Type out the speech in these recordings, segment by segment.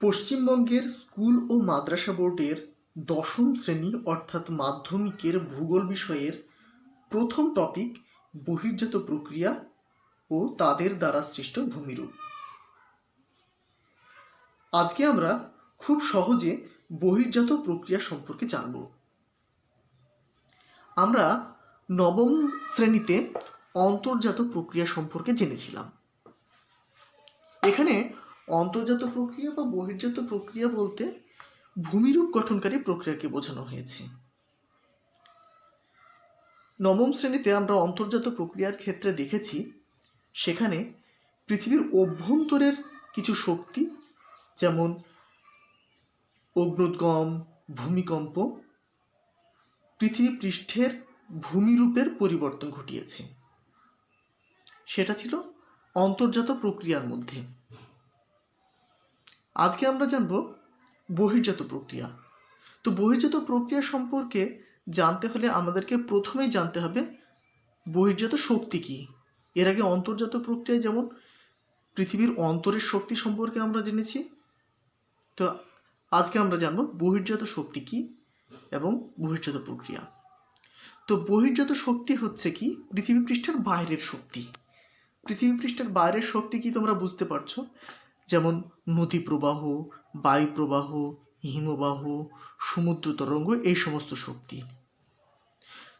পশ্চিমবঙ্গের স্কুল ও মাদ্রাসা বোর্ডের দশম শ্রেণী অর্থাৎ মাধ্যমিকের ভূগোল বিষয়ের প্রথম টপিক বহির্জাত প্রক্রিয়া ও তাদের দ্বারা সৃষ্ট ভূমিরূপ। আজকে আমরা খুব সহজে বহির্জাত প্রক্রিয়া সম্পর্কে জানব। আমরা নবম শ্রেণীতে অন্তর্জাত প্রক্রিয়া সম্পর্কে জেনেছিলাম। এখানে অন্তর্জাত প্রক্রিয়া বা বহির্জাত প্রক্রিয়া বলতে ভূমিরূপ গঠনকারী প্রক্রিয়াকে বোঝানো হয়েছে। নবম শ্রেণীতে আমরা অন্তর্জাত প্রক্রিয়ার ক্ষেত্রে দেখেছি সেখানে পৃথিবীর অভ্যন্তরের কিছু শক্তি যেমন অগ্ন্যুৎগম, ভূমিকম্প পৃথিবী পৃষ্ঠের ভূমিরূপের পরিবর্তন ঘটিয়েছে। সেটা ছিল অন্তর্জাত প্রক্রিয়ার মধ্যে। আজকে আমরা জানব বহির্জাত প্রক্রিয়া। তো বহির্জাত প্রক্রিয়া সম্পর্কে জানতে হলে আমাদেরকে প্রথমেই জানতে হবে বহির্জাত শক্তি কী। এর আগে অন্তর্জাত প্রক্রিয়া যেমন পৃথিবীর অন্তরের শক্তি সম্পর্কে আমরা জেনেছি, তো আজকে আমরা জানব বহির্জাত শক্তি কী এবং বহির্জাত প্রক্রিয়া। তো বহির্জাত শক্তি হচ্ছে কি পৃথিবী পৃষ্ঠের বাইরের শক্তি। পৃথিবী পৃষ্ঠের বাইরের শক্তি কি তোমরা বুঝতে পারছো? যেমন নদী প্রবাহ, বায়ু প্রবাহ, হিমবাহ, সমুদ্র তরঙ্গ, এই সমস্ত শক্তি।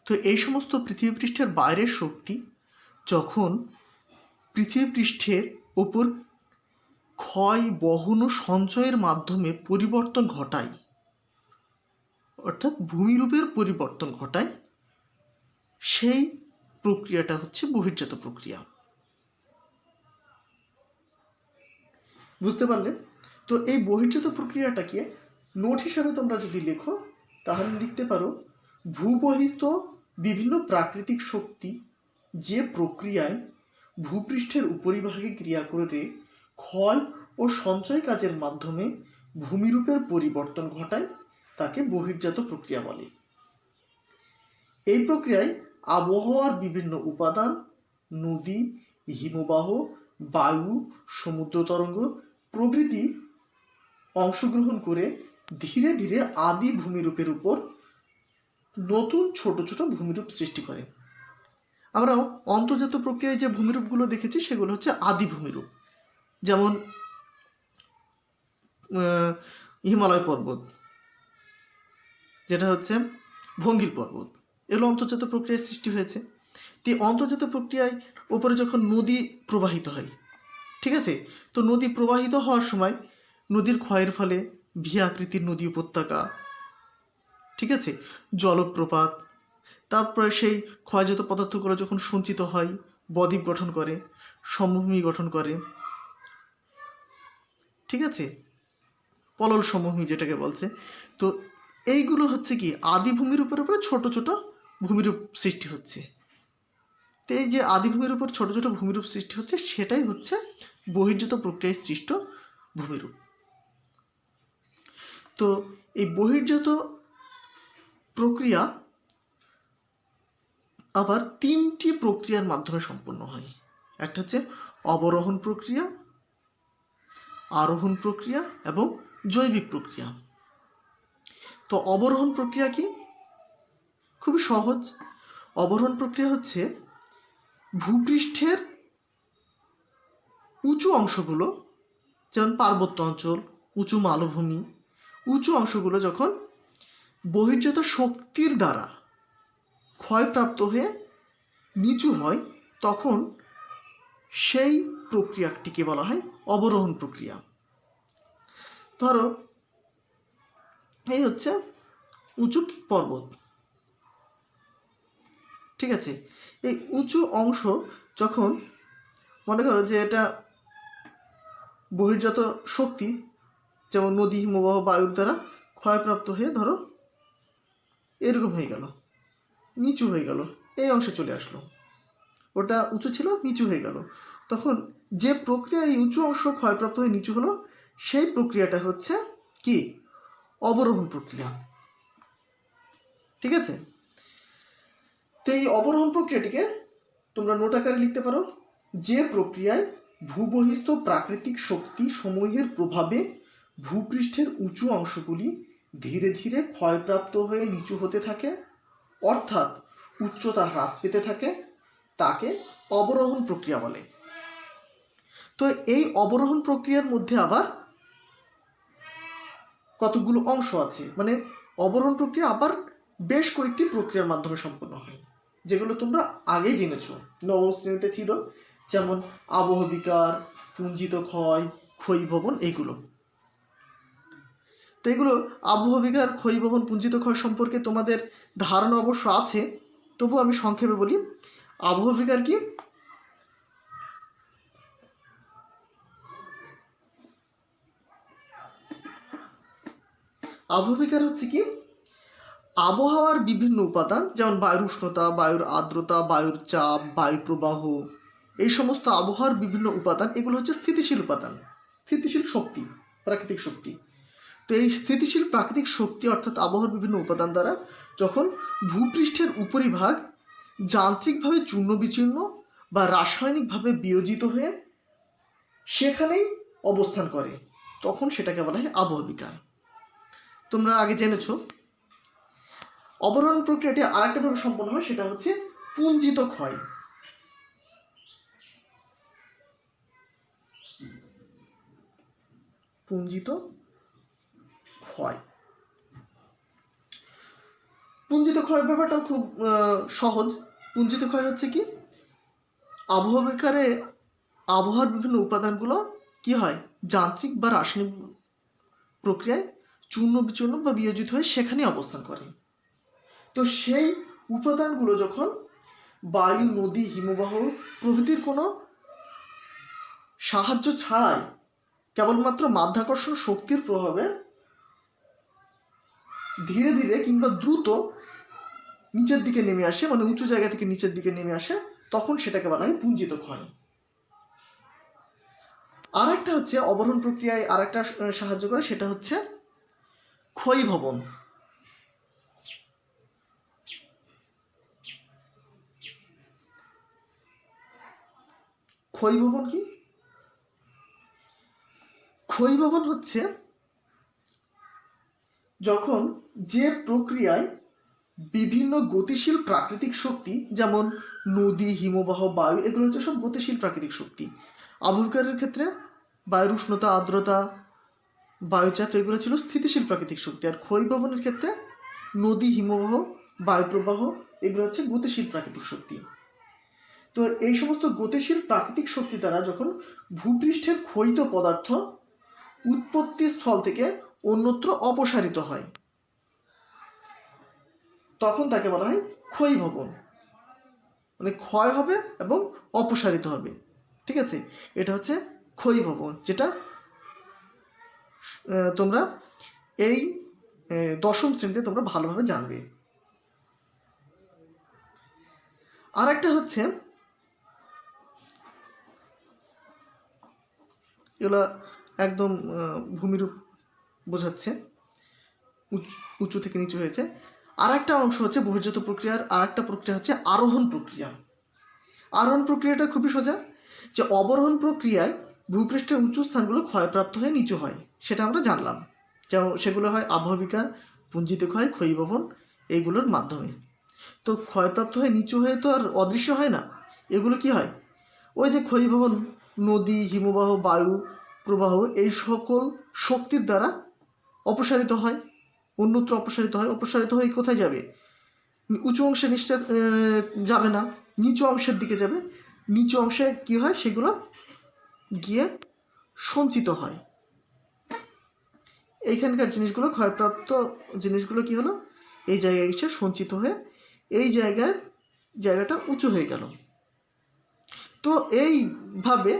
তো এই সমস্ত পৃথিবী পৃষ্ঠের বাইরের শক্তি যখন পৃথিবী পৃষ্ঠের ওপর ক্ষয়, বহন ও সঞ্চয়ের মাধ্যমে পরিবর্তন ঘটায়, অর্থাৎ ভূমিরূপের পরিবর্তন ঘটায়, সেই প্রক্রিয়াটা হচ্ছে বহির্জাত প্রক্রিয়া। বুঝতে পারলে? তো এই বহির্জাত প্রক্রিয়াটাকে নোট হিসাবে তোমরা যদি লেখো তাহলে লিখতে পারো ভূবহিস্থ বিভিন্ন প্রাকৃতিক শক্তি যে প্রক্রিয়ায় ভূপৃষ্ঠের উপরিভাগে ক্রিয়া করে ক্ষয় ও সঞ্চয় কাজের মাধ্যমে ভূমিরূপের পরিবর্তন ঘটায় তাকে বহির্জাত প্রক্রিয়া বলে। এই প্রক্রিয়ায় আবহাওয়ার বিভিন্ন উপাদান, নদী, হিমবাহ, বায়ু, সমুদ্র তরঙ্গ প্রভৃতি অংশগ্রহণ করে ধীরে ধীরে আদি ভূমিরূপের উপর নতুন ছোট ছোট ভূমিরূপ সৃষ্টি করে। আমরা অন্তর্জাত প্রক্রিয়ায় যে ভূমিরূপগুলো দেখেছি সেগুলো হচ্ছে আদি ভূমিরূপ, যেমন হিমালয় পর্বত, যেটা হচ্ছে ভঙ্গির পর্বত, এগুলো অন্তর্জাত প্রক্রিয়ায় সৃষ্টি হয়েছে। তো অন্তর্জাত প্রক্রিয়ায় ওপরে যখন নদী প্রবাহিত হয়, ঠিক আছে, তো নদী প্রবাহিত হওয়ার সময় নদীর ক্ষয়ের ফলে ভি আকৃতির নদী উপত্যকা, ঠিক আছে, জলপ্রপাত, তারপরে সেই ক্ষয়জাত পদার্থগুলো যখন সঞ্চিত হয় বদ্বীপ গঠন করে, সমভূমি গঠন করে, ঠিক আছে, পলল সমভূমি যেটাকে বলছে। তো এইগুলো হচ্ছে কি আদি ভূমিরূপের উপরে ছোট ছোট ভূমিরূপ সৃষ্টি হচ্ছে। তো এই যে আদি ভূমির উপর ছোট ছোট ভূমিরূপ সৃষ্টি হচ্ছে সেটাই হচ্ছে বহির্জাত প্রক্রিয়ায় সৃষ্ট ভূমিরূপ। তো এই বহির্জাত প্রক্রিয়া আবার তিনটি প্রক্রিয়ার মাধ্যমে সম্পন্ন হয়। একটা হচ্ছে অবরোহণ প্রক্রিয়া, আরোহণ প্রক্রিয়া এবং জৈবিক প্রক্রিয়া। তো অবরোহণ প্রক্রিয়া কি? খুবই সহজ। অবরোহণ প্রক্রিয়া হচ্ছে ভূপৃষ্ঠের উঁচু অংশগুলো, যেমন পার্বত্য অঞ্চল, উঁচু মালভূমি, উঁচু অংশগুলো যখন বহির্জাত শক্তির দ্বারা ক্ষয়প্রাপ্ত হয়ে নিচু হয় তখন সেই প্রক্রিয়াটিকে বলা হয় অবরোহণ প্রক্রিয়া। ধরো এই হচ্ছে উঁচু পর্বত, ঠিক আছে, এই উঁচু অংশ যখন মনে করো যে এটা বহির্জাত শক্তি যেমন নদী, হিমবাহ, বায়ুর দ্বারা ক্ষয়প্রাপ্ত হয়ে ধরো এরকম হয়ে গেল, নিচু হয়ে গেল, এই অংশে চলে আসলো, ওটা উঁচু ছিল নিচু হয়ে গেল, তখন যে প্রক্রিয়া এই উঁচু অংশ ক্ষয়প্রাপ্ত হয়ে নিচু হলো সেই প্রক্রিয়াটা হচ্ছে কি অবরোহণ প্রক্রিয়া, ঠিক আছে। তো এই অবরোহণ প্রক্রিয়াটিকে তোমরা নোট আকারে লিখতে পারো যে প্রক্রিয়ায় ভূবহিস্থ প্রাকৃতিক শক্তি সমূহের প্রভাবে ভূপৃষ্ঠের উঁচু অংশগুলি ধীরে ধীরে ক্ষয়প্রাপ্ত হয়ে নিচু হতে থাকে, অর্থাৎ উচ্চতা হ্রাস পেতে থাকে, তাকে অবরোহণ প্রক্রিয়া বলে। তো এই অবরোহণ প্রক্রিয়ার মধ্যে আবার কতগুলো অংশ আছে, মানে অবরোহণ প্রক্রিয়া আবার বেশ কয়েকটি প্রক্রিয়ার মাধ্যমে সম্পন্ন হয়, যেগুলো তোমরা আগেই জেনেছো, নবম শ্রেণীতে ছিল, যেমন আবহ বিকার, পুঞ্জিত ক্ষয়, ক্ষয়ীভবন, এইগুলো। তো এগুলো আবহ বিকার, ক্ষয়ীভবন, পুঞ্জিত ক্ষয় সম্পর্কে তোমাদের ধারণা অবশ্য আছে, তবু আমি সংক্ষেপে বলি। আবহ বিকার কি? আবহ বিকার হচ্ছে কি, আবহাওয়ার বিভিন্ন উপাদান, যেমন বায়ুর উষ্ণতা, বায়ুর আর্দ্রতা, বায়ুর চাপ, বায়ু প্রবাহ, এই সমস্ত আবহাওয়ার বিভিন্ন উপাদান, এগুলো হচ্ছে স্থিতিশীল উপাদান, স্থিতিশীল শক্তি, প্রাকৃতিক শক্তি। তো এই স্থিতিশীল প্রাকৃতিক শক্তি অর্থাৎ আবহাওয়ার বিভিন্ন উপাদান দ্বারা যখন ভূপৃষ্ঠের উপরিভাগ যান্ত্রিকভাবে চূর্ণ বিচূর্ণ বা রাসায়নিকভাবে বিয়োজিত হয়ে সেখানেই অবস্থান করে, তখন সেটাকে বলা হয় আবহ বিকার। তোমরা আগে জেনেছো। অবরোহণ প্রক্রিয়াটি আরেকটা ভাবে সম্পন্ন হয়, সেটা হচ্ছে পুঞ্জিত ক্ষয়। পুঞ্জিত ক্ষয়, পুঞ্জিত ক্ষয় ব্যাপারটাও খুব সহজ। পুঞ্জিত ক্ষয় হচ্ছে কি, আবহাওয়া বিকারে আবহাওয়ার বিভিন্ন উপাদানগুলো কি হয়, যান্ত্রিক বা রাসায়নিক প্রক্রিয়ায় চূর্ণ বিচূর্ণ বা বিয়োজিত হয়ে সেখানে অবস্থান করে। তো সেই উপাদানগুলো যখন বায়ু, নদী, হিমবাহ প্রভৃতির কোনো সাহায্য ছাড়াই কেবলমাত্র মাধ্যাকর্ষণ শক্তির প্রভাবে ধীরে ধীরে কিংবা দ্রুত নিচের দিকে নেমে আসে, মানে উঁচু জায়গা থেকে নিচের দিকে নেমে আসে, তখন সেটাকে বলা হয় পুঞ্জিত ক্ষয়। আর একটা হচ্ছে অবরোহণ প্রক্রিয়ায় আর একটা সাহায্য করে, সেটা হচ্ছে ক্ষয়ীভবন। ক্ষয়ীভবন কি? ক্ষয়ীভবন হচ্ছে যখন যে প্রক্রিয়ায় বিভিন্ন গতিশীল প্রাকৃতিক শক্তি, যেমন নদী, হিমবাহ, বায়ু, এগুলো হচ্ছে সব গতিশীল প্রাকৃতিক শক্তি। আবহবিকারের ক্ষেত্রে বায়ুর উষ্ণতা, আর্দ্রতা, বায়ুচাপ, এগুলো ছিল স্থিতিশীল প্রাকৃতিক শক্তি। আর ক্ষয়ীভবনের ক্ষেত্রে নদী, হিমবাহ, বায়ুপ্রবাহ, এগুলো হচ্ছে গতিশীল প্রাকৃতিক শক্তি। তো এই সমস্ত গতিশীল প্রাকৃতিক শক্তি দ্বারা যখন ভূপৃষ্ঠের ক্ষয়িত পদার্থ উৎপত্তি স্থল থেকে অন্যত্র অপসারিত হয়, তখন তাকে বলা হয় ক্ষয়ীভবন, মানে ক্ষয় হবে এবং অপসারিত হবে। ঠিক আছে, এটা হচ্ছে ক্ষয়ীভবন, যেটা তোমরা এই দশম শ্রেণীতে তোমরা ভালোভাবে জানবে। আর একটা হচ্ছে, এগুলা একদম ভূমিরূপ বোঝাচ্ছে, উঁচু থেকে নিচু হয়েছে। আর একটা অংশ হচ্ছে বহির্জাত প্রক্রিয়ার আর একটা প্রক্রিয়া হচ্ছে আরোহণ প্রক্রিয়া। আরোহণ প্রক্রিয়াটা খুবই সোজা, যে অবরোহণ প্রক্রিয়ায় ভূপৃষ্ঠের উঁচু স্থানগুলো ক্ষয়প্রাপ্ত হয়ে নিচু হয়, সেটা আমরা জানলাম। যেমন সেগুলো হয় আবহবিকার, পুঞ্জিত ক্ষয়, ক্ষয়ীভবন, এইগুলোর মাধ্যমে। তো ক্ষয়প্রাপ্ত হয়ে নিচু হয়ে তো আর অদৃশ্য হয় না, এগুলো কি হয়, ওই যে ক্ষয়ীভবন, নদী, হিমবাহ, বায়ু প্রবাহ, এই সকল শক্তির দ্বারা অপসারিত হয়, অন্যত্র অপসারিত হয়। অপসারিত হয়ে কোথায় যাবে? উঁচু অংশে নিশ্চয় যাবে না, নিচু অংশের দিকে যাবে। নিচু অংশে কি হয়, সেগুলো গিয়ে সঞ্চিত হয়। এইখানকার জিনিসগুলো, ক্ষয়প্রাপ্ত জিনিসগুলো কি হলো, এই জায়গায় এসে সঞ্চিত হয়ে এই জায়গাটা উঁচু হয়ে গেল। তো এইভাবে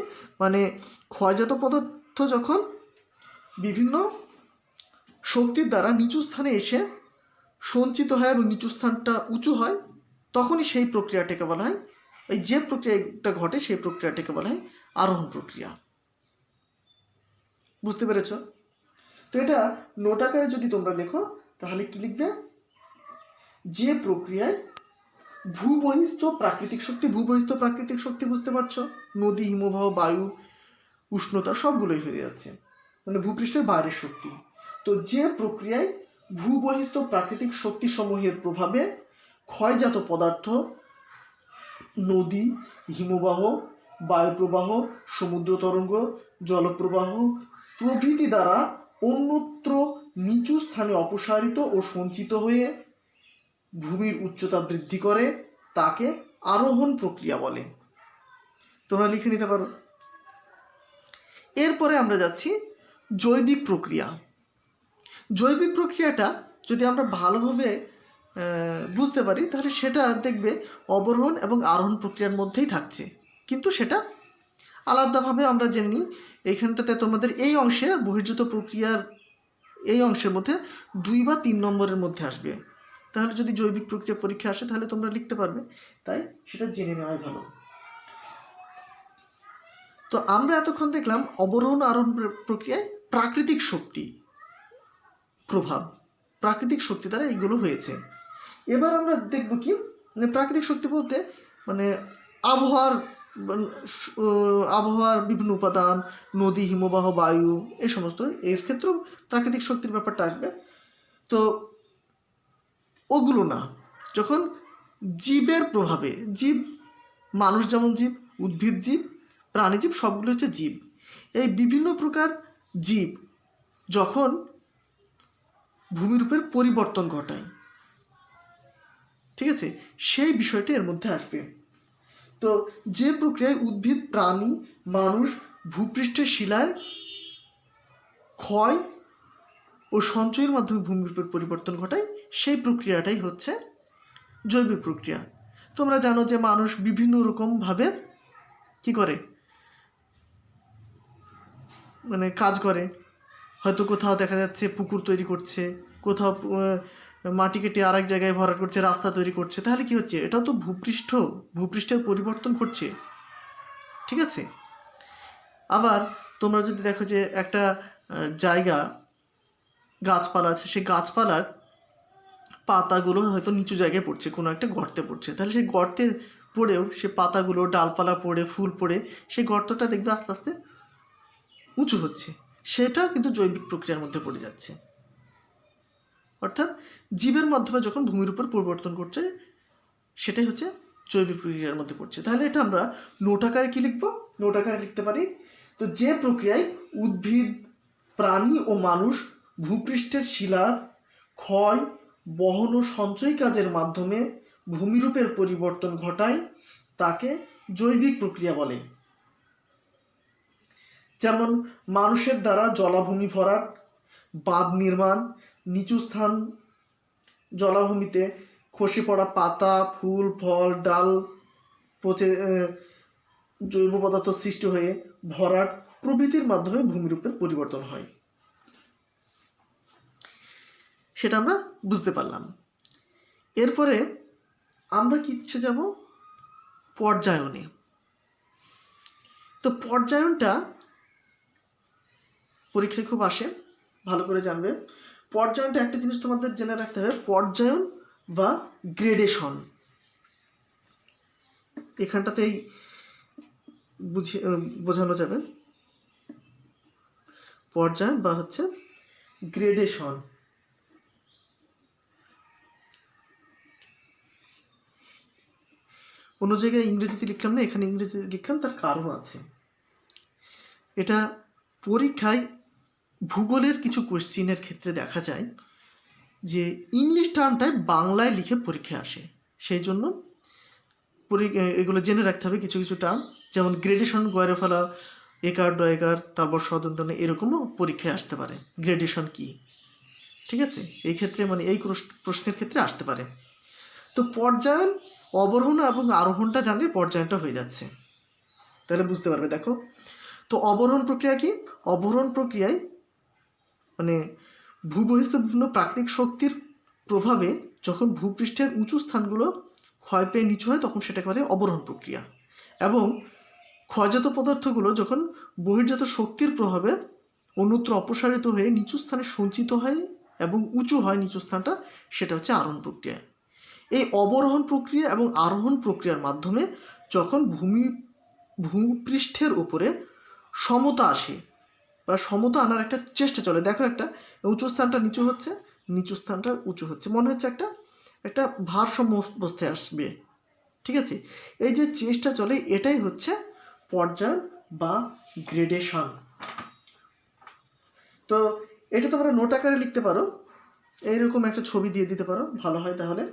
মানে ক্ষয়জাত পদার্থ যখন বিভিন্ন শক্তির দ্বারা নিচু স্থানে এসে সঞ্চিত হয় এবং নিচু স্থানটা উঁচু হয়, তখনই সেই প্রক্রিয়াটাকে বলা হয়, এই যে প্রক্রিয়াটা ঘটে সেই প্রক্রিয়াটাকে বলা হয় আরোহণ প্রক্রিয়া। বুঝতে পেরেছ? তো এটা নোট আকারে যদি তোমরা লেখো, তাহলে কি লিখবে, যে প্রক্রিয়ায় ভূবহিস্থ প্রাকৃতিক শক্তি, ভূবহিস্থ প্রাকৃতিক শক্তি বুঝতে পারছো, নদী, হিমবাহ, বায়ু, উষ্ণতা, সবগুলোই হয়ে যাচ্ছে। মানে ভূপৃষ্ঠের বাইরের শক্তি। তো যে প্রক্রিয়ায় ভূবহিস্থ প্রাকৃতিক শক্তিসমূহের প্রভাবে ক্ষয়জাত পদার্থ, নদী, হিমবাহ, বায়ুপ্রবাহ, সমুদ্র তরঙ্গ, জলপ্রবাহ প্রভৃতি দ্বারা অন্যত্র নিচু স্থানে অপসারিত ও সঞ্চিত হয়ে ভূমির উচ্চতা বৃদ্ধি করে তাকে আরোহণ প্রক্রিয়া বলে। তোমরা লিখে নিতে পারো। এরপরে আমরা যাচ্ছি জৈবিক প্রক্রিয়া। জৈবিক প্রক্রিয়াটা যদি আমরা ভালোভাবে বুঝতে পারি তাহলে সেটা দেখবে অবরোহণ এবং আরোহণ প্রক্রিয়ার মধ্যেই থাকছে, কিন্তু সেটা আলাদাভাবে আমরা জেনে নিই। এইখানটাতে তোমাদের এই অংশে বহির্জাত প্রক্রিয়ার এই অংশের মধ্যে 2 বা 3 নম্বরের মধ্যে আসবে। তাহলে যদি জৈবিক প্রক্রিয়া পরীক্ষা আসে তাহলে তোমরা লিখতে পারবে, তাই সেটা জেনে নেওয়াই ভালো। তো আমরা এতক্ষণ দেখলাম অবরোহণ আরোহণ প্রক্রিয়ায় প্রাকৃতিক শক্তি প্রভাব, প্রাকৃতিক শক্তি দ্বারা এইগুলো হয়েছে। এবার আমরা দেখব কি, মানে প্রাকৃতিক শক্তি বলতে মানে আবহাওয়ার বিভিন্ন উপাদান, নদী, হিমবাহ, বায়ু, এই সমস্ত, এর ক্ষেত্রেও প্রাকৃতিক শক্তির ব্যাপারটা আসবে। তো ওগুলো না, যখন জীবের প্রভাবে, জীব, মানুষ যেমন জীব, উদ্ভিদ জীব, প্রাণীজীব, সবগুলো হচ্ছে জীব। এই বিভিন্ন প্রকার জীব যখন ভূমিরূপের পরিবর্তন ঘটায়, ঠিক আছে, সেই বিষয়টি এর মধ্যে আসবে। তো যে প্রক্রিয়ায় উদ্ভিদ, প্রাণী, মানুষ ভূপৃষ্ঠের শিলায় ক্ষয় ও সঞ্চয়ের মাধ্যমে ভূমিরূপের পরিবর্তন ঘটায়, সেই প্রক্রিয়াটাই হচ্ছে জৈবিক প্রক্রিয়া। তোমরা জানো যে মানুষ বিভিন্ন রকমভাবে কি করে, মানে কাজ করে। হয়তো কোথাও দেখা যাচ্ছে পুকুর তৈরি করছে, কোথাও মাটি কেটে আরেক জায়গায় ভরাট করছে, রাস্তা তৈরি করছে। তাহলে কি হচ্ছে, এটাও তো ভূপৃষ্ঠের পরিবর্তন ঘটছে, ঠিক আছে। আবার তোমরা যদি দেখো যে একটা জায়গা গাছপালা আছে, সেই গাছপালার পাতাগুলো হয়তো নিচু জায়গায় পড়ছে, কোনো একটা গর্তে পড়ছে, তাহলে সেই গর্তে পড়েও সে পাতাগুলো, ডালপালা পড়ে, ফুল পড়ে সেই গর্তটা দেখবে আস্তে আস্তে উঁচু হচ্ছে, সেটা কিন্তু জৈবিক প্রক্রিয়ার মধ্যে পড়ে যাচ্ছে। অর্থাৎ জীবের মাধ্যমে যখন ভূমির উপর পরিবর্তন করছে, সেটাই হচ্ছে জৈবিক প্রক্রিয়ার মধ্যে পড়ছে। তাহলে এটা আমরা নোট আকারে কি লিখবো, নোট আকারে লিখতে পারি। তো যে প্রক্রিয়ায় উদ্ভিদ, প্রাণী ও মানুষ ভূপৃষ্ঠের শিলার ক্ষয়, বহন ও সঞ্চয় কাজের মাধ্যমে ভূমিরূপের পরিবর্তন ঘটায় তাকে জৈবিক প্রক্রিয়া বলে। যেমন মানুষের দ্বারা জলাভূমি ভরাট, বাঁধ নির্মাণ, নিচু স্থান জলাভূমিতে খসে পড়া পাতা, ফুল, ফল, ডাল পচে জৈব পদার্থ সৃষ্টি হয়ে ভরাট প্রভৃতির মাধ্যমে ভূমিরূপের পরিবর্তন হয়, সেটা আমরা বুঝতে পারলাম। এরপরে আমরা কিচ্ছে যাব পর্যায়নে। তো পর্যায়নটা পরীক্ষায় খুব আসে, ভালো করে জানবে। পর্যায়নটা একটা জিনিস তোমাদের জেনে রাখতে হবে, পর্যায়ন বা গ্রেডেশন। এখানটাতেই বোঝানো যাবে পর্যায়ন বা হচ্ছে গ্রেডেশন। অন্য জায়গায় ইংরেজিতে লিখলাম না, এখানে ইংরেজিতে লিখলাম, তার কারণ আছে। এটা পরীক্ষায় ভূগোলের কিছু কোশ্চিনের ক্ষেত্রে দেখা যায় যে ইংলিশ টার্মটাই বাংলায় লিখে পরীক্ষায় আসে, সেই জন্য এগুলো জেনে রাখতে হবে। কিছু কিছু টার্ম যেমন গ্রেডেশন, গয়রে ফেলা, একার, ডয়কার, তারপর সদন্তনে, এরকমও পরীক্ষায় আসতে পারে। গ্রেডেশন কি, ঠিক আছে, এই ক্ষেত্রে মানে এই প্রশ্নের ক্ষেত্রে আসতে পারে। তো পর্যায়ন, অবরোহণ এবং আরোহণটা জানলে পর্যায়নটা হয়ে যাচ্ছে, তাহলে বুঝতে পারবে। দেখো, তো অবরোহণ প্রক্রিয়া কি, অবরোহণ প্রক্রিয়ায় মানে ভূবহিস্থ বিভিন্ন প্রাকৃতিক শক্তির প্রভাবে যখন ভূপৃষ্ঠের উঁচু স্থানগুলো ক্ষয় পেয়ে নিচু হয়, তখন সেটাকে বলে অবরোহণ প্রক্রিয়া। এবং ক্ষয়জাত পদার্থগুলো যখন বহির্জাত শক্তির প্রভাবে অন্যত্র অপসারিত হয়ে নিচু স্থানে সঞ্চিত হয় এবং উঁচু হয় নিচু স্থানটা, সেটা হচ্ছে আরোহণ প্রক্রিয়া। এই অবরোহণ প্রক্রিয়া এবং আরোহণ প্রক্রিয়ার মাধ্যমে যখন ভূপৃষ্ঠের উপরে সমতা আসে, বা সমতা আনার একটা চেষ্টা চলে। দেখো একটা উঁচু স্থানটা নিচু হচ্ছে, নিচু স্থানটা উঁচু হচ্ছে, মনে হচ্ছে একটা একটা ভারসাম্য অবস্থায় আসবে। ঠিক আছে, এই যে চেষ্টা চলে এটাই হচ্ছে পর্যায় বা গ্রেডেশন। তো এটা তোমরা নোট আকারে লিখতে পারো, এইরকম একটা ছবি দিয়ে দিতে পারো, ভালো হয়। তাহলে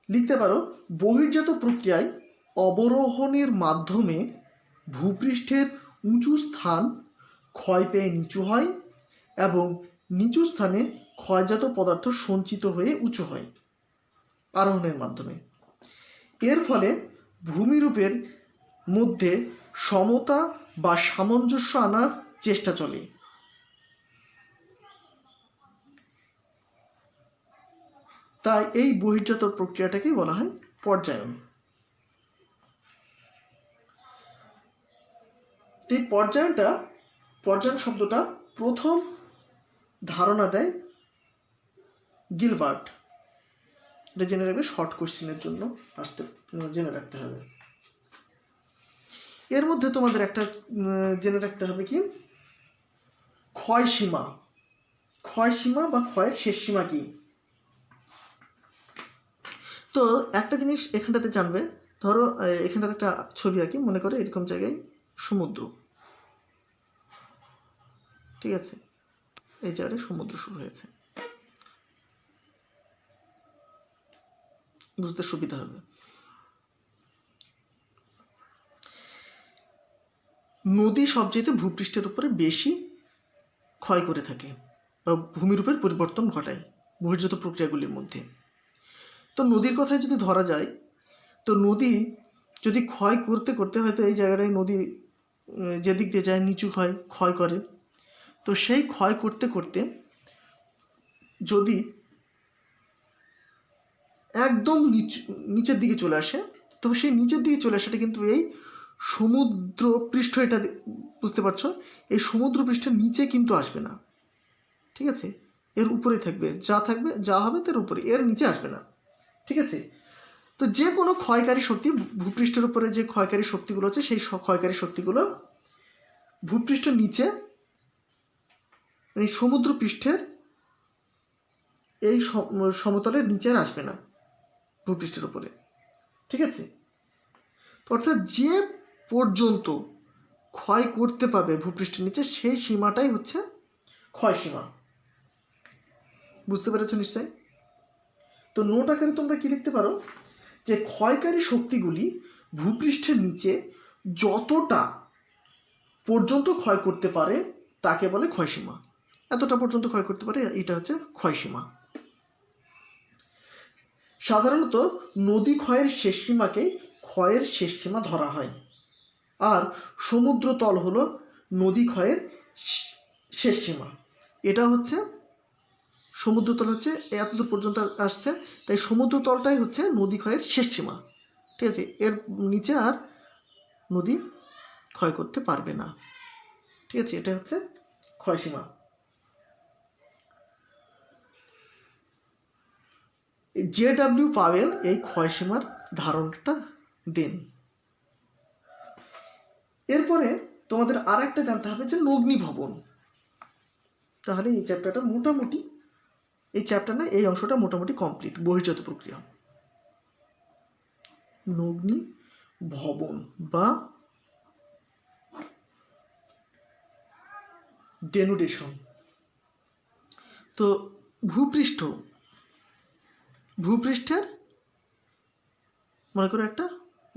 লিখতে পারো, বহির্জাত প্রক্রিয়ায় অবরোহণের মাধ্যমে ভূপৃষ্ঠের উঁচু স্থান ক্ষয় পেয়ে নিচু হয় এবং নিচু স্থানে ক্ষয়জাত পদার্থ সঞ্চিত হয়ে উঁচু হয় আরোহণের মাধ্যমে। এর ফলে ভূমিরূপের মধ্যে সমতা বা সামঞ্জস্য আনার চেষ্টা চলে। তাই এই বহির্জাত প্রক্রিয়াটাকেই বলা হয় পর্যায়ন। এই পর্যায়ন শব্দটা প্রথম ধারণা দেয় গিলবার্ট। এটা জেনে রাখবে, শর্ট কোশ্চেনের জন্য জেনে রাখতে হবে। এর মধ্যে তোমাদের একটা জেনে রাখতে হবে কি, ক্ষয়সীমা। ক্ষয়সীমা বা ক্ষয়ের শেষ সীমা কি। তো একটা জিনিস এখানটাতে জানবে, ধরো এখানটাতে একটা ছবি আঁকি, মনে করে এরকম জায়গায় সমুদ্র, ঠিক আছে, এই জায়গায় সমুদ্র শুরু হয়েছে, বুঝতে সুবিধা হবে। নদী সবচেয়ে ভূপৃষ্ঠের উপরে বেশি ক্ষয় করে থাকে বা ভূমিরূপের পরিবর্তন ঘটায় বহির্জাত প্রক্রিয়াগুলির মধ্যে। তো নদীর কথায় যদি ধরা যায়, তো নদী যদি ক্ষয় করতে করতে হয়তো এই জায়গাটায় নদী যেদিক দিয়ে যায় নিচু হয়, ক্ষয় করে। তো সেই ক্ষয় করতে করতে যদি একদম নিচের দিকে চলে আসে, তবে সেই নিচের দিকে চলে আসাটা কিন্তু এই সমুদ্র পৃষ্ঠ, এটা বুঝতে পারছো, এই সমুদ্র পৃষ্ঠের নিচে কিন্তু আসবে না, ঠিক আছে, এর উপরে থাকবে, যা হবে তার উপরে, এর নিচে আসবে না, ঠিক আছে। তো যে কোনো ক্ষয়কারী শক্তি, ভূপৃষ্ঠের উপরে যে ক্ষয়কারী শক্তিগুলো আছে, সেই ক্ষয়কারী শক্তিগুলো ভূপৃষ্ঠের নিচে, এই সমুদ্র পৃষ্ঠের এই সমতলের নিচে আসবে না, ভূপৃষ্ঠের উপরে, ঠিক আছে। অর্থাৎ যে পর্যন্ত ক্ষয় করতে পারবে ভূপৃষ্ঠের নিচে, সেই সীমাটাই হচ্ছে ক্ষয় সীমা। বুঝতে পেরেছ নিশ্চয়। তো নোট আকারে তোমরা কি লিখতে পারো, যে ক্ষয়কারী শক্তিগুলি ভূপৃষ্ঠের নিচে যতটা পর্যন্ত ক্ষয় করতে পারে তাকে বলে ক্ষয়সীমা। এতটা পর্যন্ত ক্ষয় করতে পারে, এটা হচ্ছে ক্ষয়সীমা। সাধারণত নদী ক্ষয়ের শেষ সীমাকে ক্ষয়ের শেষ সীমা ধরা হয়, আর সমুদ্র তল হলো নদী ক্ষয়ের শেষ সীমা। এটা হচ্ছে সমুদ্রতল হচ্ছে এতদূর পর্যন্ত আসছে, তাই সমুদ্রতলটাই হচ্ছে নদী ক্ষয়ের শেষ সীমা, ঠিক আছে। এর নিচে আর নদী ক্ষয় করতে পারবে না, ঠিক আছে, এটা হচ্ছে ক্ষয়সীমা। জে.ডব্লিউ. পাওয়েল এই ক্ষয়সীমার ধারণাটা দেন। এরপরে তোমাদের আর একটা জানতে হবে যে নগ্নি ভবন। তাহলে এই চ্যাপ্টারটা মোটামুটি, এই অংশটা মোটামুটি কমপ্লিট। বহির্জাত প্রক্রিয়া, নগ্নি ভবন বা ডেনুডেশন। তো ভূপৃষ্ঠের মনে করো একটা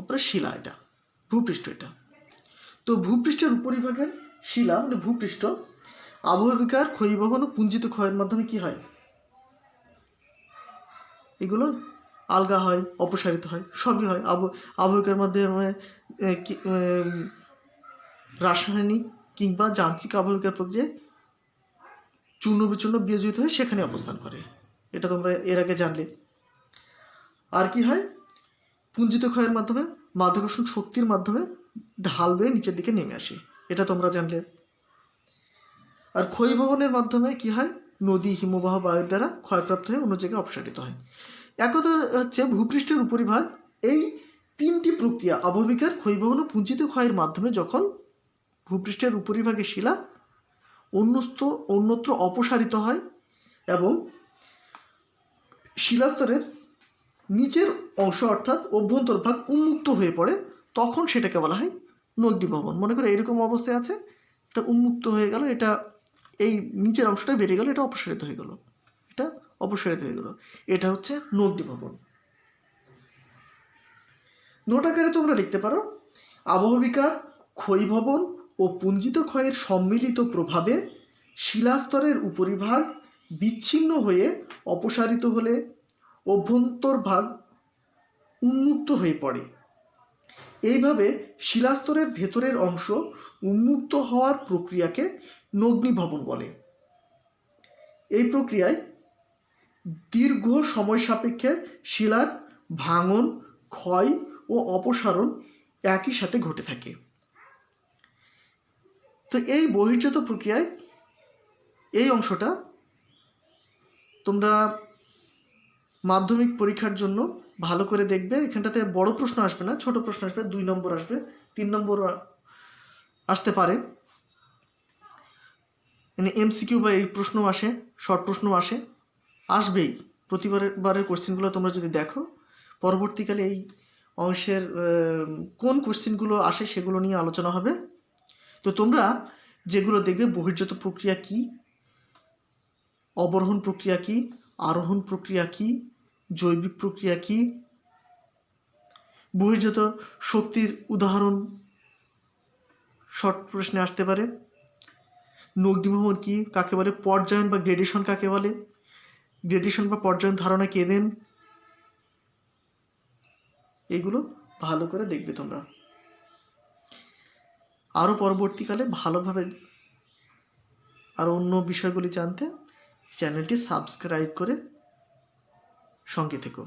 উপরে শিলা, এটা ভূপৃষ্ঠ। এটা তো ভূপৃষ্ঠের উপরিভাগের শিলা মানে ভূপৃষ্ঠ আবহবিকার, ক্ষয়ীভবন ও পুঞ্জিত ক্ষয়ের মাধ্যমে কি হয়, এগুলো আলগা হয়, অপসারিত হয়, সবই হয়। আবহবিকার মাধ্যমে রাসায়নিক কিংবা যান্ত্রিক আবহবিকার প্রক্রিয়ায় চূর্ণ বিচূর্ণ বিয়োজিত হয়ে সেখানে অবস্থান করে, এটা তোমরা এর আগে জানলে। আর কি হয়, পুঞ্জিত ক্ষয়ের মাধ্যমে মাধ্যাকর্ষণ শক্তির মাধ্যমে ঢাল বেয়ে নিচের দিকে নেমে আসে, এটা তোমরা জানলে। আর ক্ষয়ীভবনের মাধ্যমে কি হয়, নদী হিমবাহ বায়ুর দ্বারা ক্ষয়প্রাপ্ত হয়ে অন্য জায়গায় অপসারিত হয়। একথা হচ্ছে ভূপৃষ্ঠের উপরিভাগ, এই তিনটি প্রক্রিয়া আবহবিকার, ক্ষয়ীভবন ও পুঞ্জিত ক্ষয়ের মাধ্যমে যখন ভূপৃষ্ঠের উপরিভাগে শিলা অন্যত্র অপসারিত হয় এবং শিলাস্তরের নিচের অংশ অর্থাৎ অভ্যন্তরভাগ উন্মুক্ত হয়ে পড়ে, তখন সেটাকে বলা হয় নগ্নিভবন। মনে করো এরকম অবস্থায় আছে, এটা উন্মুক্ত হয়ে গেল, এটা এই নিচের অংশটা বেরিয়ে গেল, এটা অপসারিত হয়ে গেল, এটা হচ্ছে নগ্নিভবন। নোট আকারে তোমরা লিখতে পারো, আবহবিকার ক্ষয়ীভবন ও পুঞ্জিত ক্ষয়ের সম্মিলিত প্রভাবে শিলাস্তরের উপরিভাগ বিচ্ছিন্ন হয়ে অপসারিত হলে অভ্যন্তরভাগ উন্মুক্ত হয়ে পড়ে। এইভাবে শিলাস্তরের ভেতরের অংশ উন্মুক্ত হওয়ার প্রক্রিয়াকে নগ্নিভবন বলে। এই প্রক্রিয়ায় দীর্ঘ সময় সাপেক্ষে শিলার ভাঙন, ক্ষয় ও অপসারণ একই সাথে ঘটে থাকে। তো এই বহির্জাত প্রক্রিয়ায় এই অংশটা তোমরা মাধ্যমিক পরীক্ষার জন্য ভালো করে দেখবে। এখানটাতে বড় প্রশ্ন আসবে না, ছোট প্রশ্ন আসবে, 2 নম্বর আসবে, 3 নম্বর আসতে পারে। মানে MCQ বা এই প্রশ্ন আসে, শর্ট প্রশ্ন আসবেই। প্রতিবারের কোশ্চেনগুলো তোমরা যদি দেখো, পরবর্তীকালে এই অংশের কোন কোশ্চেনগুলো আসে সেগুলো নিয়ে আলোচনা হবে। তো তোমরা যেগুলো দেখবে, বহির্জাত প্রক্রিয়া কি, অবরোহণ প্রক্রিয়া কি, আরোহণ প্রক্রিয়া কি, জৈবিক প্রক্রিয়া কি, বহির্জাত শক্তির উদাহরণ শর্ট প্রশ্নে আসতে পারে, নগ্নিভবন কি, কাকে বলে, পর্যায়ন বা গ্রেডেশন কাকে বলে, গ্রেডেশন বা পর্যায়ন ধারণা কে দেন, এগুলো ভালো করে দেখবে তোমরা। আরও পরবর্তীকালে ভালোভাবে আরও অন্য বিষয়গুলি জানতে চ্যানেলটি সাবস্ক্রাইব করে সঙ্গে থেকো।